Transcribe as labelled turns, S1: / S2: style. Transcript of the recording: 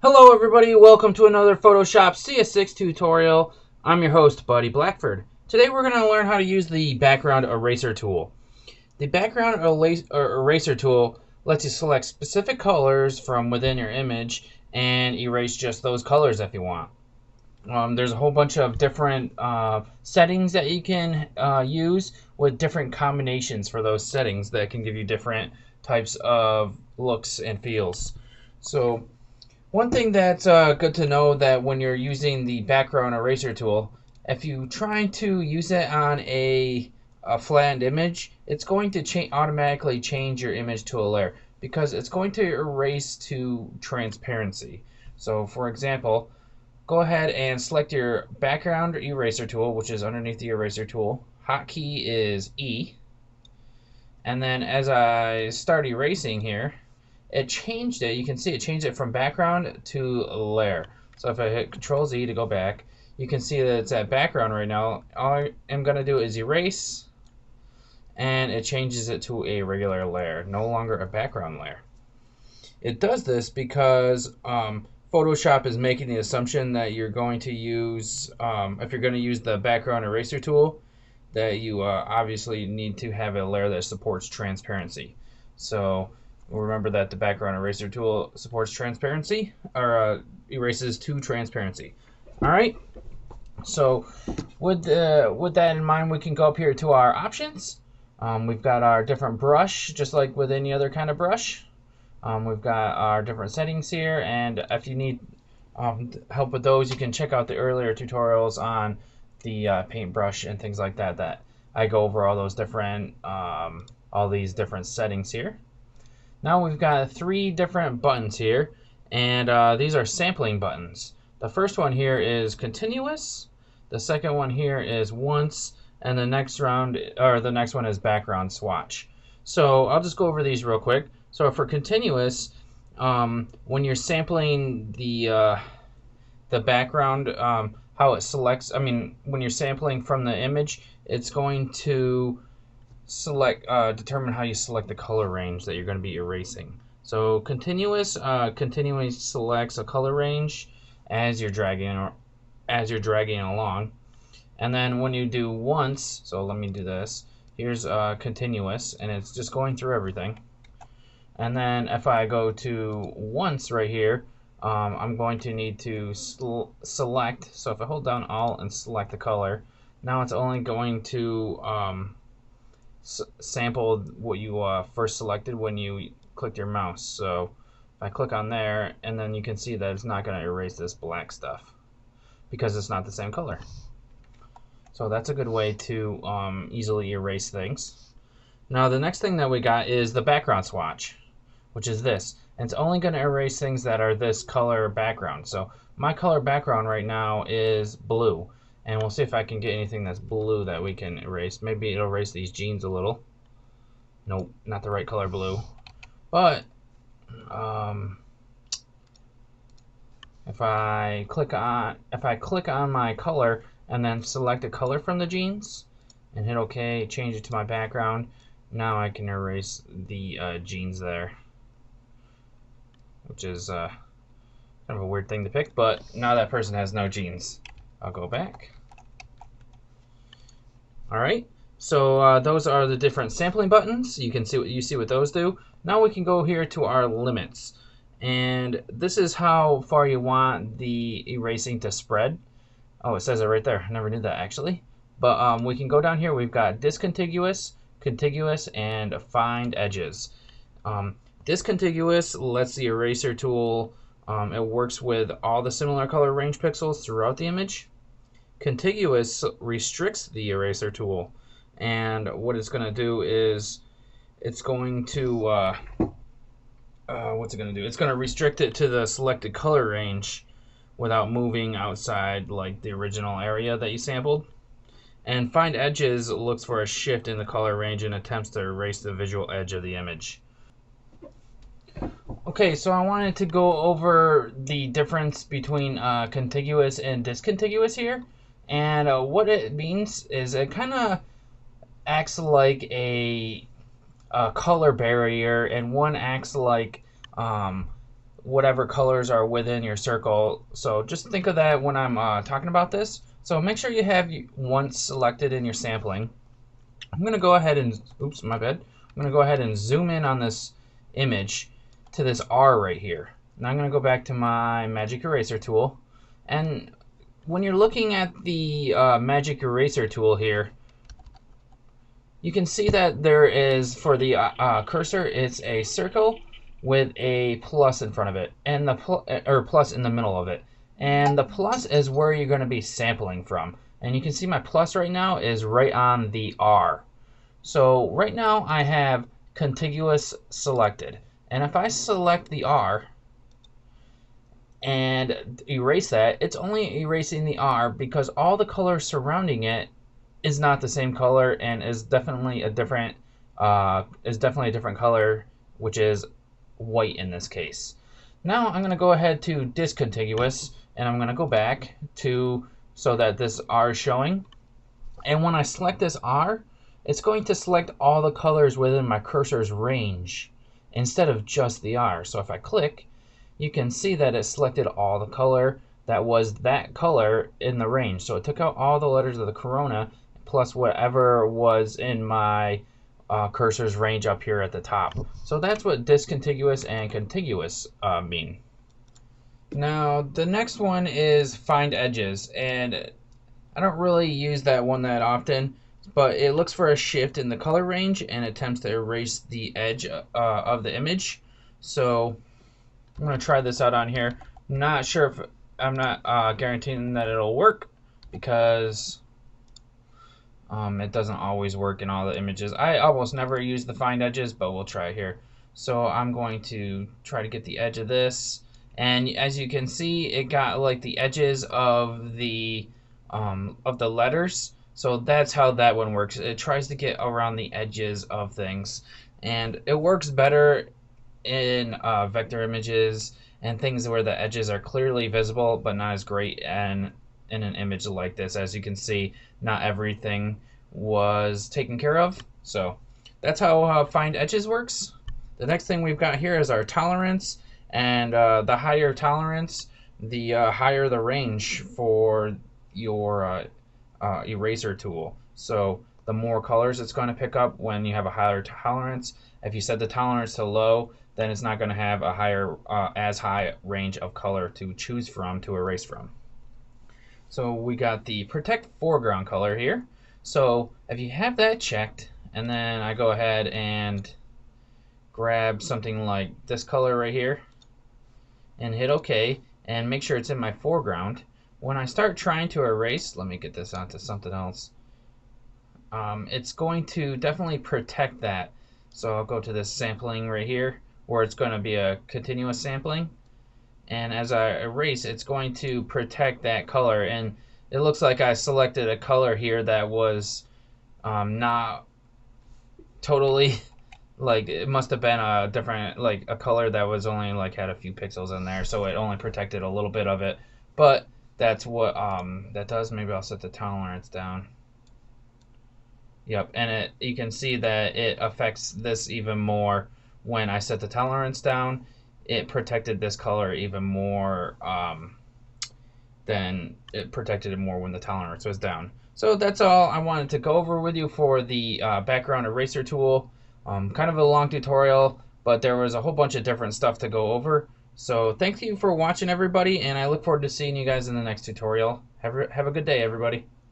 S1: Hello everybody, welcome to another Photoshop CS6 tutorial. I'm your host, Buddy Blackford. Today we're going to learn how to use the background eraser tool. The background eraser tool lets you select specific colors from within your image and erase just those colors if you want. There's a whole bunch of different settings that you can use with different combinations for those settings that can give you different types of looks and feels. So one thing that's good to know that when you're using the background eraser tool, if you try to use it on a flattened image, it's going to automatically change your image to a layer because it's going to erase to transparency. So for example, go ahead and select your background eraser tool, which is underneath the eraser tool. Hotkey is E. And then as I start erasing here, it changed it. You can see it changed it from background to layer. So if I hit Control Z to go back, you can see that it's at background right now. All I am going to do is erase, and it changes it to a regular layer, no longer a background layer. It does this because Photoshop is making the assumption that you're going to use, if you're going to use the background eraser tool, that you obviously need to have a layer that supports transparency. So remember that the background eraser tool supports transparency, or erases to transparency. All right. So with that in mind, we can go up here to our options. We've got our different brush, just like with any other kind of brush. We've got our different settings here, and if you need help with those, you can check out the earlier tutorials on the paintbrush and things like that. That I go over all these different settings here. Now we've got three different buttons here, and these are sampling buttons. The first one here is continuous. The second one here is once, and the next one is background swatch. So I'll just go over these real quick. So for continuous, when you're sampling the background, how it selects. I mean, when you're sampling from the image, it's going to determine how you select the color range that you're going to be erasing. So continuous continually selects a color range as you're dragging along. And then when you do once, so let me do this. Here's continuous, and it's just going through everything. And then if I go to once right here, I'm going to need to select. So if I hold down Alt and select the color, now it's only going to sample what you first selected when you clicked your mouse. So if I click on there, and then you can see that it's not going to erase this black stuff because it's not the same color. So that's a good way to easily erase things. Now the next thing that we got is the background swatch, which is this. And it's only going to erase things that are this color background. So my color background right now is blue. And we'll see if I can get anything that's blue that we can erase. Maybe it'll erase these jeans a little. Nope, not the right color blue. But if I click on my color and then select a color from the jeans and hit OK, change it to my background, now I can erase the jeans there, which is kind of a weird thing to pick. But now that person has no jeans. I'll go back. All right, so those are the different sampling buttons. You can see what those do. Now we can go here to our limits, and this is how far you want the erasing to spread. Oh, it says it right there. I never knew that actually. But we can go down here. We've got discontiguous, contiguous, and find edges. Discontiguous lets the eraser tool, it works with all the similar color range pixels throughout the image. Contiguous restricts the eraser tool, and what it's going to do is it's going to what's it going to do? It's going to restrict it to the selected color range without moving outside like the original area that you sampled. And find edges looks for a shift in the color range and attempts to erase the visual edge of the image. Okay, so I wanted to go over the difference between contiguous and discontiguous here. And what it means is it kind of acts like a color barrier, and one acts like whatever colors are within your circle. So just think of that when I'm talking about this. So make sure you have one selected in your sampling. I'm going to go ahead and, oops, my bad. I'm going to go ahead and zoom in on this image to this R right here. Now I'm going to go back to my magic eraser tool. And when you're looking at the magic eraser tool here, you can see that there is, for the cursor, it's a circle with a plus in front of it, and the plus in the middle of it. And the plus is where you're going to be sampling from. And you can see my plus right now is right on the R. So right now I have contiguous selected. And if I select the R and erase that, it's only erasing the R because all the color surrounding it is not the same color and is definitely a different color, which is white in this case. Now I'm going to go ahead to discontiguous, and I'm going to go back to so that this R is showing. And when I select this R, it's going to select all the colors within my cursor's range instead of just the R. So if I click, you can see that it selected all the color that was that color in the range. So it took out all the letters of the corona plus whatever was in my cursor's range up here at the top. So that's what discontiguous and contiguous mean. Now the next one is find edges, and I don't really use that one that often, but it looks for a shift in the color range and attempts to erase the edge of the image. So I'm going to try this out on here. Not sure if I'm not guaranteeing that it'll work because it doesn't always work in all the images. I almost never use the find edges, but we'll try here. So I'm going to try to get the edge of this, and as you can see, it got like the edges of the letters. So that's how that one works. It tries to get around the edges of things, and it works better in vector images and things where the edges are clearly visible, but not as great in an image like this. As you can see, not everything was taken care of. So that's how find edges works. The next thing we've got here is our tolerance, and the higher tolerance, the higher the range for your eraser tool. So the more colors it's going to pick up when you have a higher tolerance. If you set the tolerance to low, then it's not going to have a higher as high range of color to choose from to erase from. So we got the protect foreground color here. So if you have that checked, and then I go ahead and grab something like this color right here and hit OK and make sure it's in my foreground. When I start trying to erase, let me get this onto something else. It's going to definitely protect that. So I'll go to this sampling right here where it's going to be a continuous sampling. And as I erase, it's going to protect that color. And it looks like I selected a color here that was not totally, like, it must have been a different, like a color that was only like had a few pixels in there. So it only protected a little bit of it. But that's what that does. Maybe I'll set the tolerance down. Yep, and you can see that it affects this even more when I set the tolerance down. It protected this color even more than it protected it more when the tolerance was down. So that's all I wanted to go over with you for the background eraser tool. Kind of a long tutorial, but there was a whole bunch of different stuff to go over. So thank you for watching, everybody, and I look forward to seeing you guys in the next tutorial. Have a good day, everybody.